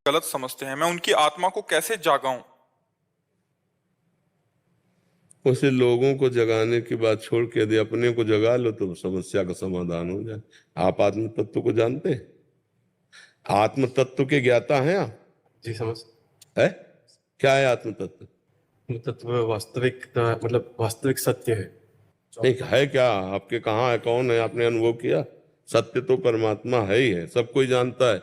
गलत समझते हैं, मैं उनकी आत्मा को कैसे जागाऊं? उसे लोगों को जगाने की बात छोड़ के यदि अपने को जगा लो तो समस्या का समाधान हो जाए। आप आत्म तत्व को जानते हैं? आत्म तत्व के ज्ञाता हैं आप? जी समझ। है? क्या है आत्म तत्व? तत्व वास्तविकता मतलब वास्तविक सत्य है। एक है क्या? आपके कहाँ है? कौन है? आपने अनुभव किया? सत्य तो परमात्मा है ही है, सब कोई जानता है।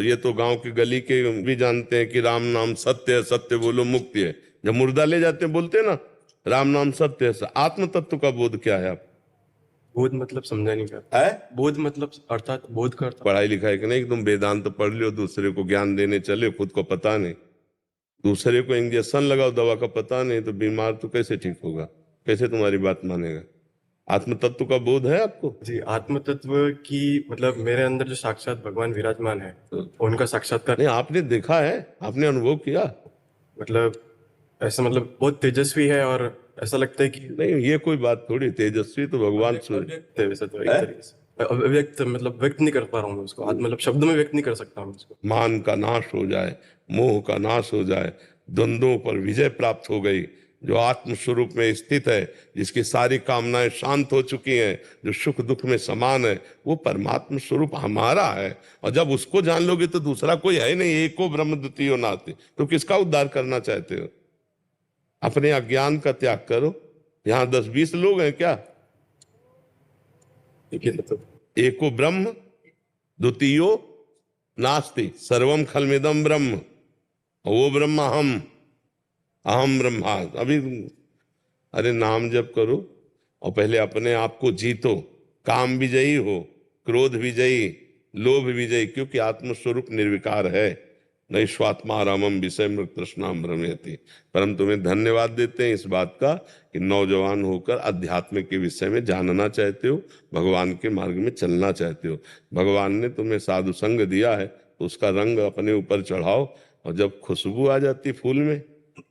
ये तो गांव की गली के भी जानते हैं कि राम नाम सत्य है, सत्य बोलो मुक्ति है। जब मुर्दा ले जाते हैं बोलते हैं ना राम नाम सत्य है। आत्म तत्व का बोध क्या है आप? बोध मतलब समझा नहीं क्या है? बोध मतलब अर्थात बोध का अर्थ। पढ़ाई लिखाई के नहीं, तुम वेदांत पढ़ लो, दूसरे को ज्ञान देने चले, खुद को पता नहीं। दूसरे को इंजेक्शन लगाओ, दवा का पता नहीं, तो बीमार तो कैसे ठीक होगा? कैसे तुम्हारी बात मानेगा? आत्म तत्व का बोध है आपको? जी आत्म तत्व की मतलब मेरे अंदर जो साक्षात भगवान विराजमान है उनका साक्षात्कार। नहीं, आपने देखा है? आपने अनुभव किया? मतलब ऐसा मतलब बहुत तेजस्वी है और ऐसा लगता है कि नहीं, ये कोई बात थोड़ी। तेजस्वी तो भगवान सूर्य अव्यक्त है वैसे तो एक तरीके से अव्यक्त मतलब व्यक्त नहीं कर पा रहा हूँ मैं उसको मतलब शब्द में व्यक्त नहीं कर सकता हूँ उसको। मान का नाश हो जाए, मोह का नाश हो जाए, द्वंद्वों पर विजय प्राप्त हो गई, जो आत्म स्वरूप में स्थित है, जिसकी सारी कामनाएं शांत हो चुकी हैं, जो सुख दुख में समान है, वो परमात्मा स्वरूप हमारा है। और जब उसको जान लोगे तो दूसरा कोई है नहीं। एको ब्रह्म द्वितीयो नास्ति। तो किसका उद्धार करना चाहते हो? अपने अज्ञान का त्याग करो। यहाँ 10-20 लोग हैं क्या? ठीक है तो एको ब्रह्म द्वितीयो नास्ति सर्वम खलमिदम ब्रह्म। वो ब्रह्म अहम, अहम ब्रह्मा। अभी अरे नाम जप करो और पहले अपने आप को जीतो। काम विजयी हो, क्रोध विजयी, लोभ विजयी, क्योंकि आत्मस्वरूप निर्विकार है। नहीं स्वात्मा रामम विषय मृत तृष्णाम भ्रमयति। परम तुम्हें धन्यवाद देते हैं इस बात का कि नौजवान होकर अध्यात्म के विषय में जानना चाहते हो, भगवान के मार्ग में चलना चाहते हो। भगवान ने तुम्हें साधु संग दिया है तो उसका रंग अपने ऊपर चढ़ाओ, और जब खुशबू आ जाती फूल में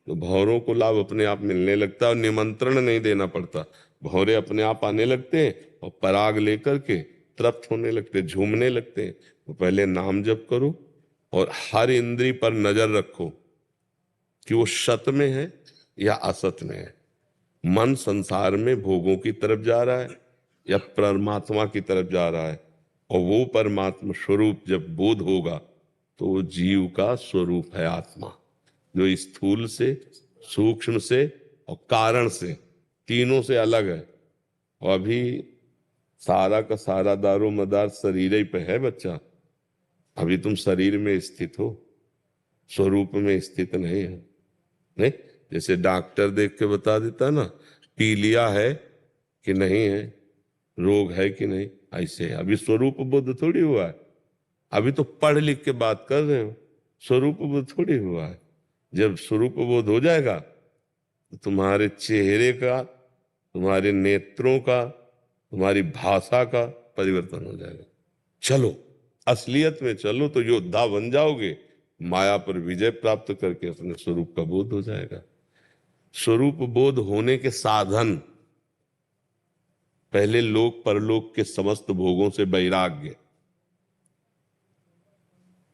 तो भौरों को लाभ अपने आप मिलने लगता है और निमंत्रण नहीं देना पड़ता। भौरे अपने आप आने लगते हैं और पराग लेकर के तृप्त होने लगते, झूमने लगते हैं। तो पहले नाम जप करो और हर इंद्री पर नजर रखो कि वो सत में है या असत में है। मन संसार में भोगों की तरफ जा रहा है या परमात्मा की तरफ जा रहा है, और वो परमात्मा स्वरूप जब बोध होगा तो वो जीव का स्वरूप है आत्मा, जो स्थूल से, सूक्ष्म से और कारण से, तीनों से अलग है। और अभी सारा का सारा दारो मदार शरीर ही पे है बच्चा। अभी तुम शरीर में स्थित हो, स्वरूप में स्थित नहीं है। नहीं, जैसे डॉक्टर देख के बता देता ना पीलिया है कि नहीं है, रोग है कि नहीं, ऐसे अभी स्वरूप बोध थोड़ी हुआ है। अभी तो पढ़ लिख के बात कर रहे हो, स्वरूप बोध थोड़ी हुआ है। जब स्वरूप बोध हो जाएगा तो तुम्हारे चेहरे का, तुम्हारे नेत्रों का, तुम्हारी भाषा का परिवर्तन हो जाएगा। चलो असलियत में चलो तो योद्धा बन जाओगे। माया पर विजय प्राप्त करके अपने स्वरूप का बोध हो जाएगा। स्वरूप बोध होने के साधन, पहले लोक परलोक के समस्त भोगों से वैराग्य,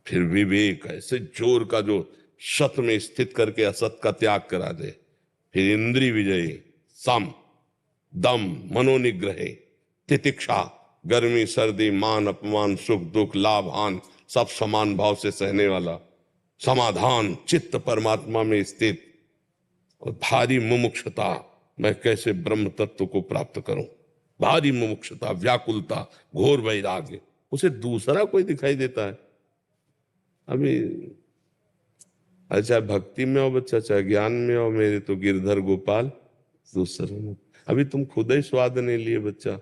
फिर विवेक, ऐसे जोर का जो सत में स्थित करके असत का त्याग करा दे, फिर इंद्रिय विजयी, सम दम मनोनिग्रह, तितिक्षा, गर्मी सर्दी मान अपमान सुख दुख लाभ हान सब समान भाव से सहने वाला, समाधान चित्त परमात्मा में स्थित, और भारी मुमुक्षुता, मैं कैसे ब्रह्म तत्व को प्राप्त करूं। भारी मुमुक्षुता, व्याकुलता, घोर वैराग्य, उसे दूसरा कोई दिखाई देता है। अभी अच्छा भक्ति में हो बच्चा, चाहे ज्ञान में हो, मेरे तो गिरधर गोपाल दूसरे में। अभी तुम खुद ही स्वाद नहीं लिए बच्चा,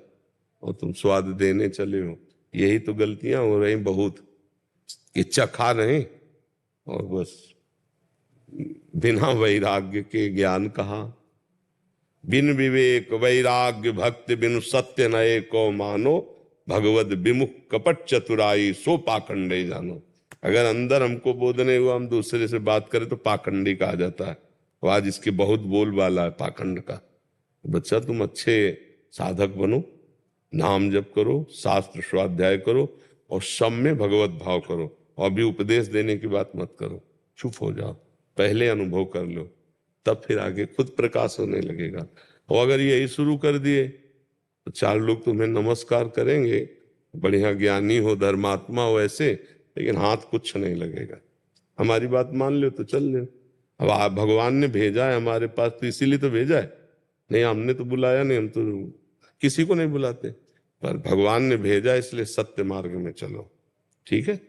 और तुम स्वाद देने चले हो। यही तो गलतियां हो रही बहुत। इच्छा खा नहीं और बस बिना वैराग्य के ज्ञान कहा। बिन विवेक वैराग्य भक्ति बिनु सत्य नए को मानो, भगवत विमुख कपट चतुराई सो पाखंडे जानो। अगर अंदर हमको बोध नहीं हुआ, हम दूसरे से बात करें तो पाखंडी कहा जाता है। तो आज इसके बहुत बोलबाला है पाखंड का। बच्चा तुम अच्छे साधक बनो, नाम जप करो, शास्त्र स्वाध्याय करो और सब में भगवत भाव करो। और अभी उपदेश देने की बात मत करो, चुप हो जाओ, पहले अनुभव कर लो, तब फिर आगे खुद प्रकाश होने लगेगा। और अगर यही शुरू कर दिए तो चार लोग तुम्हें नमस्कार करेंगे, बढ़िया ज्ञानी हो, धर्मात्मा हो ऐसे, लेकिन हाथ कुछ नहीं लगेगा। हमारी बात मान लो तो चल लो। अब आप भगवान ने भेजा है हमारे पास तो इसीलिए तो भेजा है, नहीं हमने तो बुलाया नहीं, हम तो किसी को नहीं बुलाते, पर भगवान ने भेजा इसलिए सत्य मार्ग में चलो। ठीक है,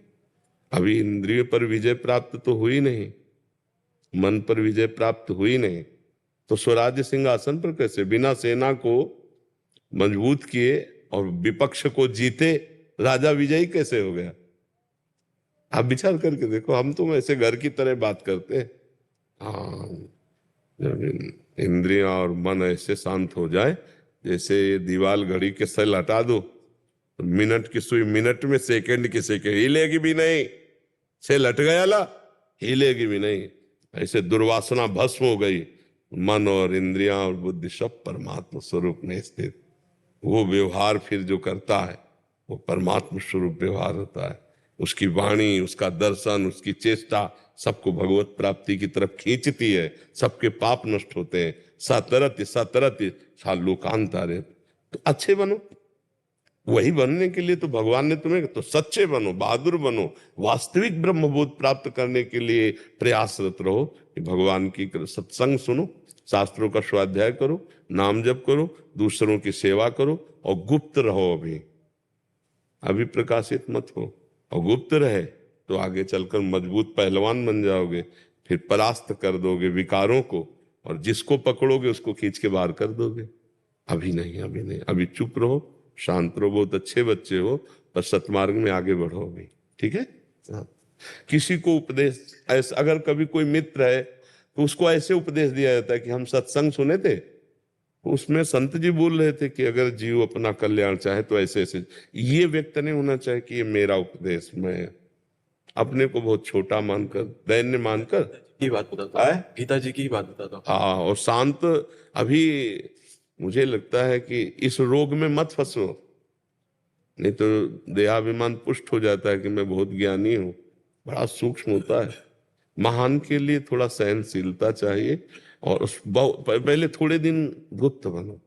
अभी इंद्रिय पर विजय प्राप्त तो हुई नहीं, मन पर विजय प्राप्त हुई नहीं, तो स्वराज्य सिंहासन पर कैसे, बिना सेना को मजबूत किए और विपक्ष को जीते राजा विजयी कैसे हो गया? आप विचार करके देखो, हम तुम ऐसे घर की तरह बात करते हैं। हाँ, जब इंद्रियां और मन ऐसे शांत हो जाए, जैसे ये दीवाल घड़ी के सेल हटा दो तो मिनट की सुई मिनट में, सेकंड की सेकंड, हिलेगी भी नहीं, सेल हट गया ला, हिलेगी भी नहीं। ऐसे दुर्वासना भस्म हो गई, मन और इंद्रियां और बुद्धि सब परमात्मा स्वरूप में स्थित। वो व्यवहार फिर जो करता है वो परमात्मा स्वरूप व्यवहार होता है। उसकी वाणी, उसका दर्शन, उसकी चेष्टा सबको भगवत प्राप्ति की तरफ खींचती है, सबके पाप नष्ट होते हैं। सतरति सतरति लोकांतारे, तो अच्छे बनो। वही बनने के लिए तो भगवान ने तुम्हें, तो सच्चे बनो, बहादुर बनो, वास्तविक ब्रह्मबोध प्राप्त करने के लिए प्रयासरत रहो। कि भगवान की सत्संग सुनो, शास्त्रों का स्वाध्याय करो, नाम जप करो, दूसरों की सेवा करो, और गुप्त रहो। अभी प्रकाशित मत हो, और गुप्त रहे तो आगे चलकर मजबूत पहलवान बन जाओगे, फिर परास्त कर दोगे विकारों को, और जिसको पकड़ोगे उसको खींच के बाहर कर दोगे। अभी नहीं, अभी नहीं, अभी चुप रहो, शांत रहो, बहुत अच्छे बच्चे हो, पर सतमार्ग में आगे बढ़ो अभी। ठीक है। हाँ। किसी को उपदेश ऐसा, अगर कभी कोई मित्र है तो उसको ऐसे उपदेश दिया जाता है कि हम सत्संग सुने थे, तो उसमें संत जी बोल रहे थे कि अगर जीव अपना कल्याण चाहे तो ऐसे ऐसे। ये व्यक्त नहीं होना चाहिए कि ये मेरा उपदेश, मैं अपने को बहुत छोटा मानकर, दैन्य मानकर की बात बताता हूँ, गीता जी की ही बात बताता हूँ। हाँ, और शांत। अभी मुझे लगता है कि इस रोग में मत फंसो, नहीं तो देहाभिमान पुष्ट हो जाता है कि मैं बहुत ज्ञानी हूं। बड़ा सूक्ष्म होता है। महान के लिए थोड़ा सहनशीलता चाहिए, और पहले थोड़े दिन गुप्त बनो।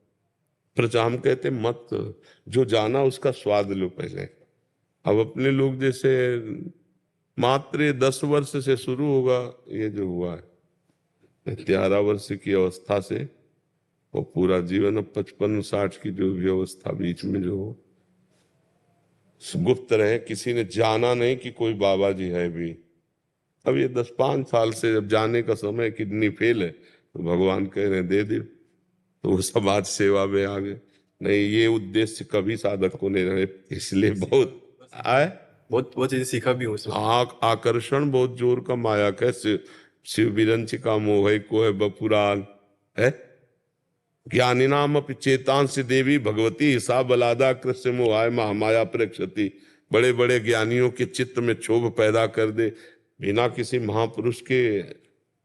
प्रजा हम कहते मत, जो जाना उसका स्वाद लो पहले। अब अपने लोग जैसे मात्र 10 वर्ष से शुरू होगा ये जो हुआ है, 11 वर्ष की अवस्था से वो पूरा जीवन, अब 55-60 की जो भी अवस्था बीच में जो हो, गुप्त रहे, किसी ने जाना नहीं कि कोई बाबा जी है भी। अब ये 10-5 साल से जब जाने का समय, किडनी फेल है, तो भगवान कह रहे दे दे, तो वो समाज सेवा में आ गए। नहीं, ये उद्देश्य कभी साधक को नहीं रहे, इसलिए बहुत आए, बहुत चीजें सीखा भी हूँ इसमें। आकर्षण बहुत जोर का माया कैसे, शिव विरंच का मोह को है बपुरान है, ज्ञानिनाम अपि चेतांस देवी भगवती हिसाब बलादा कृष्ण मोहाय महामाया प्रेक्षति। बड़े बड़े ज्ञानियों के चित्त में क्षोभ पैदा कर दे, बिना किसी महापुरुष के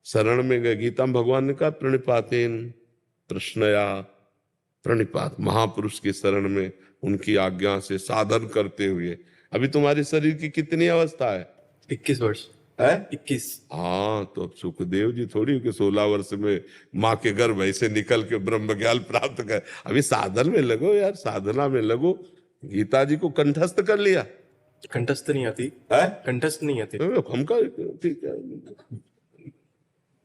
शरण में गए। गीता में भगवान ने कहा प्रणिपातेन प्रश्नया, प्रणिपात, महापुरुष की शरण में उनकी आज्ञा से साधन करते हुए। अभी तुम्हारे शरीर की कितनी अवस्था है? 21 वर्ष है 21। हाँ, तो अब सुखदेव जी थोड़ी कि 16 वर्ष में माँ के गर्भ ऐसे निकल के ब्रह्म ज्ञान प्राप्त कर। अभी साधन में लगो यार, साधना में लगो। गीता जी को कंठस्थ कर लिया? कंठस्थ नहीं आती है, कंठस्थ नहीं आती। हमका ठीक है।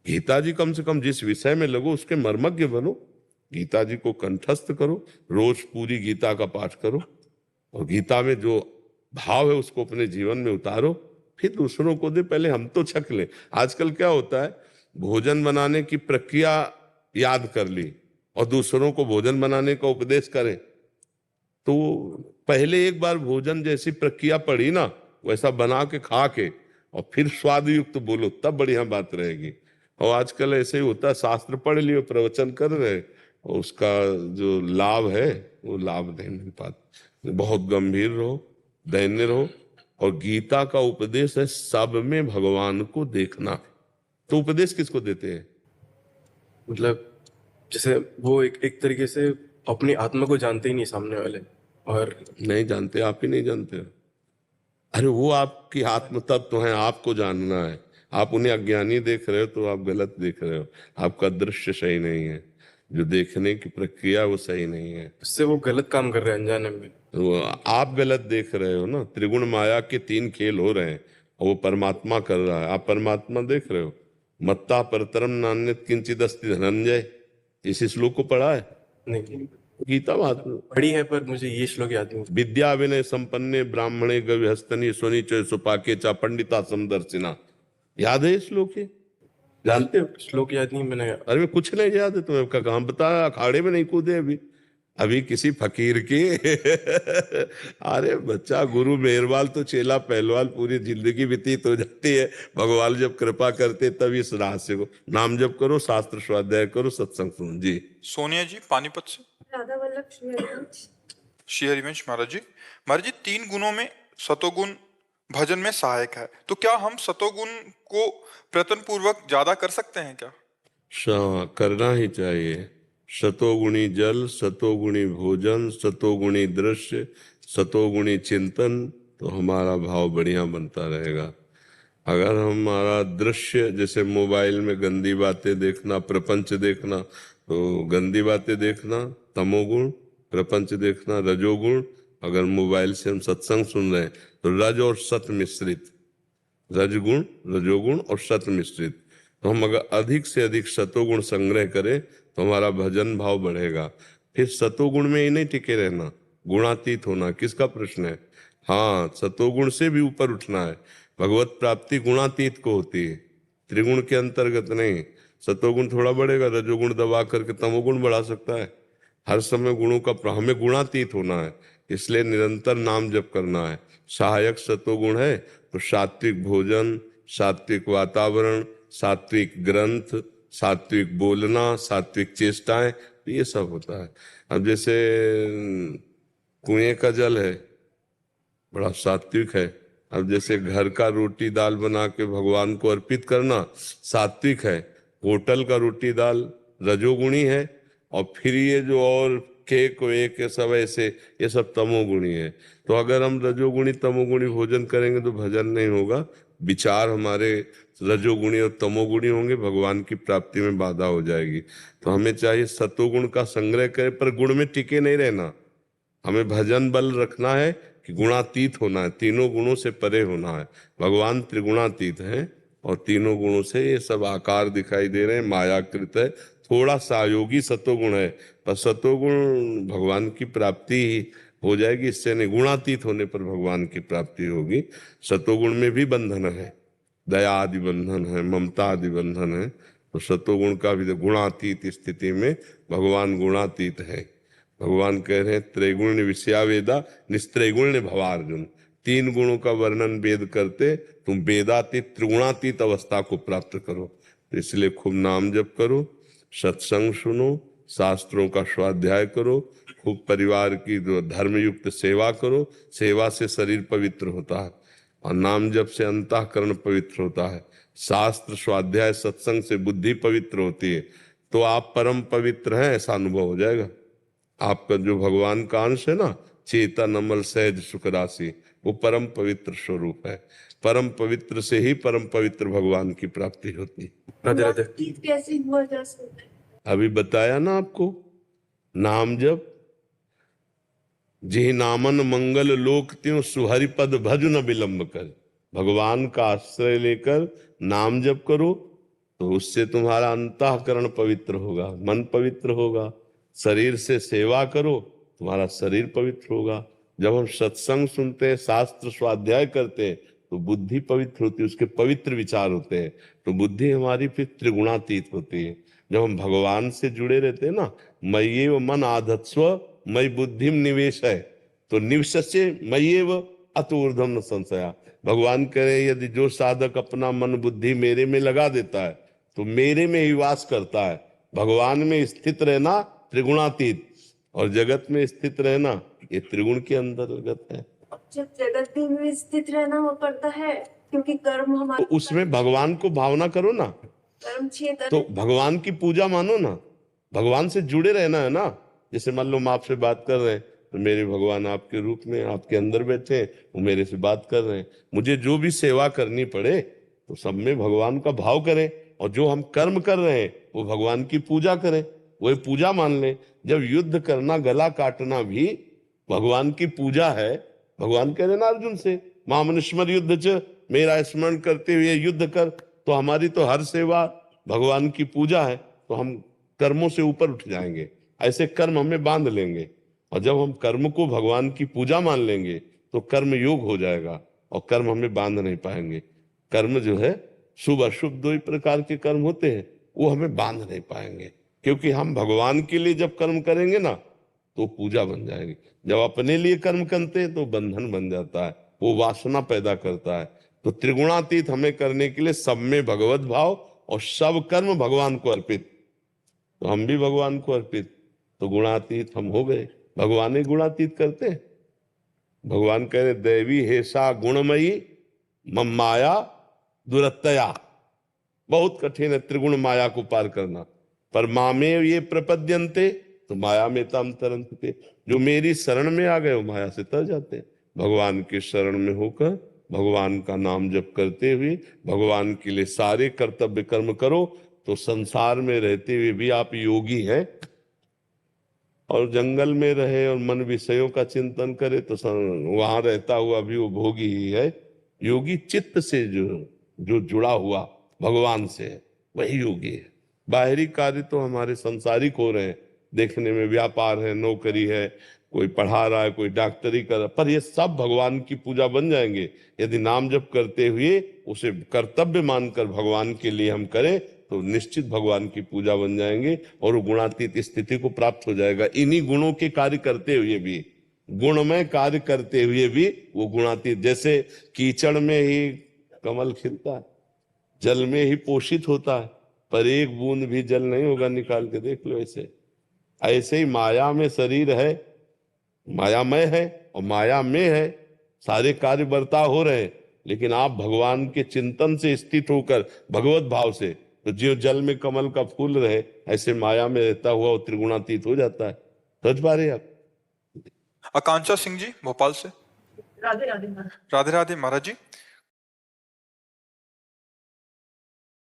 गीता जी कम से कम जिस विषय में लगो उसके मर्मज्ञ बनो। गीता जी को कंठस्थ करो, रोज पूरी गीता का पाठ करो, और गीता में जो भाव है उसको अपने जीवन में उतारो, फिर दूसरों को दे। पहले हम तो छक ले। आजकल क्या होता है, भोजन बनाने की प्रक्रिया याद कर ली और दूसरों को भोजन बनाने का उपदेश करें, तो पहले एक बार भोजन जैसी प्रक्रिया पढ़ी ना, वैसा बना के खा के और फिर स्वाद युक्त बोलो, तब बढ़िया बात रहेगी। और आजकल ऐसे ही होता है, शास्त्र पढ़ लियो, प्रवचन कर रहे, और उसका जो लाभ है वो लाभ नहीं मिल पाता। बहुत गंभीर रहो, दैन्य रहो। और गीता का उपदेश है सब में भगवान को देखना। तो उपदेश किसको देते हैं? मतलब जैसे वो एक तरीके से अपनी आत्मा को जानते ही नहीं सामने वाले, और नहीं जानते, आप ही नहीं जानते हो। अरे वो आपकी आत्म तत्व है, आपको जानना है। आप उन्हें अज्ञानी देख रहे हो तो आप गलत देख रहे हो। आपका दृश्य सही नहीं है, जो देखने की प्रक्रिया वो सही नहीं है। उससे वो गलत काम कर रहे हैं अनजाने में। तो आप गलत देख रहे हो ना। त्रिगुण माया के तीन खेल हो रहे हैं और वो परमात्मा कर रहा है, आप परमात्मा देख रहे हो। मत्ता परतरम नान्यत् किंचित् अस्ति धनंजय, इसी श्लोक को पढ़ा है नहीं, गीता बात। पढ़ी है पर मुझे ये श्लोक याद नहीं। विद्या विनय संपन्ने ब्राह्मणे गविहस्तनी स्वनिचय सुपाके चा पंडिता समदर्शिना, याद है ये श्लोक? ये जानते हो? श्लोक याद नहीं मैंने। अरे कुछ नहीं याद है तुम्हें? का काम बताया, अखाड़े में नहीं कूदे अभी अभी किसी फकीर की अरे बच्चा, गुरु मेहरबाल तो चेला पहलवाल पूरी जिंदगी व्यतीत हो जाती है। भगवान जब कृपा करते तब इस रहस्य को नाम जप करो, शास्त्र स्वाध्याय करो, सत्संग सुनो जी। सोनिया जी पानीपत से। राधा वल्लभ श्री हरिवंश। श्री हरिवंश महाराज जी। महाराज जी, 3 गुणों में सतोगुण भजन में सहायक है, तो क्या हम सतोगुण को प्रयत्न पूर्वक ज्यादा कर सकते हैं क्या? करना ही चाहिए। सतोगुणी जल, सतोगुणी भोजन, सतोगुणी दृश्य, सतोगुणी चिंतन, तो हमारा भाव बढ़िया बनता रहेगा। अगर हमारा दृश्य जैसे मोबाइल में गंदी बातें देखना, प्रपंच देखना, तो गंदी बातें देखना तमोगुण, प्रपंच देखना रजोगुण। अगर मोबाइल से हम सत्संग सुन रहे हैं तो रज और सत मिश्रित, रजगुण, रजोगुण और सत मिश्रित। तो हम अगर अधिक से अधिक सतोगुण संग्रह करें तो हमारा भजन भाव बढ़ेगा। फिर सतोगुण में ही नहीं टिके रहना, गुणातीत होना किसका प्रश्न है? हाँ, सतोगुण से भी ऊपर उठना है। भगवत प्राप्ति गुणातीत को होती है, त्रिगुण के अंतर्गत नहीं। सतोगुण थोड़ा बढ़ेगा, रजोगुण दबा करके तमोगुण बढ़ा सकता है। हर समय गुणों का हमें गुणातीत होना है, इसलिए निरंतर नाम जप करना है। सहायक सतोगुण है तो सात्विक भोजन, सात्विक वातावरण, सात्विक ग्रंथ, सात्विक बोलना, सात्विक चेष्टाएं, तो ये सब होता है। अब जैसे कुएं का जल है, बड़ा सात्विक है। अब जैसे घर का रोटी दाल बना के भगवान को अर्पित करना सात्विक है। होटल का रोटी दाल रजोगुणी है। और फिर ये जो और केक वेक ये सब ऐसे, ये सब तमोगुणी है। तो अगर हम रजोगुणी तमोगुणी भोजन करेंगे तो भजन नहीं होगा, विचार हमारे रजोगुणी और तमोगुणी होंगे, भगवान की प्राप्ति में बाधा हो जाएगी। तो हमें चाहिए सतोगुण का संग्रह करें, पर गुण में टिके नहीं रहना। हमें भजन बल रखना है कि गुणातीत होना है, तीनों गुणों से परे होना है। भगवान त्रिगुणातीत हैं और तीनों गुणों से ये सब आकार दिखाई दे रहे हैं, मायाकृत है। थोड़ा सहयोगी सतोगुण है, पर सतोगुण भगवान की प्राप्ति ही हो जाएगी, इससे नहीं। गुणातीत होने पर भगवान की प्राप्ति होगी। सतोगुण में भी बंधन है, दया आदि बंधन है, ममता आदि बंधन है। तो सतोगुण का भी गुणातीत स्थिति में भगवान गुणातीत है। भगवान कह रहे हैं त्रैगुण विषयावेदा निस्त्रैगुण्य भवार्जुन। 3 गुणों का वर्णन वेद करते, तुम वेदातीत त्रिगुणातीत अवस्था को प्राप्त करो। तो इसलिए खूब नाम जप करो, सत्संग सुनो, शास्त्रों का स्वाध्याय करो, खूब परिवार की जो धर्मयुक्त सेवा करो। सेवा से शरीर पवित्र होता है और नाम जप से अंतःकरण पवित्र होता है। शास्त्र स्वाध्याय सत्संग से बुद्धि पवित्र होती है। तो आप परम पवित्र हैं ऐसा अनुभव हो जाएगा। आपका जो भगवान का अंश है ना, चेतन अमल सहज सुख राशि, वो परम पवित्र स्वरूप है। परम पवित्र से ही परम पवित्र भगवान की प्राप्ति होती है। राधे राधे। कैसे हुआ जा सकता है? अभी बताया ना आपको, नाम जप जी नामन मंगल लोक त्यों सुहरि पद भज न विलंब कर। भगवान का आश्रय लेकर नाम जप करो तो उससे तुम्हारा अंतःकरण पवित्र होगा, मन पवित्र होगा। शरीर से सेवा करो, तुम्हारा शरीर पवित्र होगा। जब हम सत्संग सुनते हैं, शास्त्र स्वाध्याय करते हैं, तो बुद्धि पवित्र होती है, उसके पवित्र विचार होते हैं। तो बुद्धि हमारी फिर त्रिगुणातीत होती है। जब हम भगवान से जुड़े रहते हैं ना, मय्येव मन आधत्स्व मयि बुद्धिम निवेश है, तो निवसस्य मय्येव अतोर्ध्वम न संशया। भगवान कह रहे हैं यदि जो साधक अपना मन बुद्धि मेरे में लगा देता है तो मेरे में ही वास करता है। भगवान में स्थित रहना त्रिगुणातीत, और जगत में स्थित रहना ये त्रिगुण के अंतर्गत है। जब जगत में स्थित रहना हो पड़ता है, क्योंकि कर्म तो हमारे उसमें भगवान को भावना करो ना, कर्म क्षेत्र तो भगवान की पूजा मानो ना, भगवान से जुड़े रहना है ना। जैसे मान लो हम आपसे बात कर रहे हैं तो मेरे भगवान आपके रूप में आपके अंदर बैठे हैं, वो मेरे से बात कर रहे हैं। मुझे जो भी सेवा करनी पड़े तो सब में भगवान का भाव करें, और जो हम कर्म कर रहे हैं वो भगवान की पूजा करें, वही पूजा मान लें। जब युद्ध करना, गला काटना भी भगवान की पूजा है। भगवान कह रहे ना अर्जुन से, मामनुस्मर युद्ध च, मेरा स्मरण करते हुए युद्ध कर। तो हमारी तो हर सेवा भगवान की पूजा है, तो हम कर्मों से ऊपर उठ जाएंगे, ऐसे कर्म हमें बांध लेंगे। और जब हम कर्म को भगवान की पूजा मान लेंगे तो कर्म योग हो जाएगा, और कर्म हमें बांध नहीं पाएंगे। कर्म जो है शुभ अशुभ दो ही प्रकार के कर्म होते हैं, वो हमें बांध नहीं पाएंगे। क्योंकि हम भगवान के लिए जब कर्म करेंगे ना तो पूजा बन जाएगी। जब अपने लिए कर्म करते हैं तो बंधन बन जाता है, वो वासना पैदा करता है। तो त्रिगुणातीत हमें करने के लिए सब में भगवत भाव और सब कर्म भगवान को अर्पित। तो हम भी भगवान को अर्पित, तो गुणातीत हम हो गए। भगवान ही गुणातीत करते हैं। भगवान कह रहे देवी हेसा गुणमयी मम माया दुरत्तया। बहुत कठिन है त्रिगुण माया को पार करना, पर मामे ये प्रपद्यन्ते, तो माया में तम तरन्ते। जो मेरी शरण में आ गए वो माया से तर जाते हैं। भगवान के शरण में होकर भगवान का नाम जप करते हुए भगवान के लिए सारे कर्तव्य कर्म करो, तो संसार में रहते हुए भी आप योगी हैं। और जंगल में रहे और मन विषयों का चिंतन करे तो वहां रहता हुआ भी वो भोगी ही है। योगी चित्त से जो जुड़ा हुआ भगवान से है, वही योगी है। बाहरी कार्य तो हमारे संसारिक हो रहे हैं, देखने में व्यापार है, नौकरी है, कोई पढ़ा रहा है, कोई डॉक्टरी कर रहा है, पर ये सब भगवान की पूजा बन जाएंगे यदि नाम जप करते हुए उसे कर्तव्य मानकर भगवान के लिए हम करें, तो निश्चित भगवान की पूजा बन जाएंगे और वो गुणातीत स्थिति को प्राप्त हो जाएगा। इन्हीं गुणों के कार्य करते हुए भी, गुणमय कार्य करते हुए भी वो गुणातीत। जैसे कीचड़ में ही कमल खिलता है, जल में ही पोषित होता है, पर एक बूंद भी जल नहीं होगा, निकाल के देख लो। ऐसे ही माया में शरीर है, मायामय है और माया में है, सारे कार्य बर्ताव हो रहे हैं, लेकिन आप भगवान के चिंतन से स्थित होकर भगवत भाव से, तो जो जल में कमल का फूल रहे ऐसे माया में रहता हुआ वो त्रिगुणातीत हो जाता है। समझ पा रहे आप? आकांक्षा सिंह जी भोपाल से। राधे राधे महाराज। राधे राधे महाराज जी।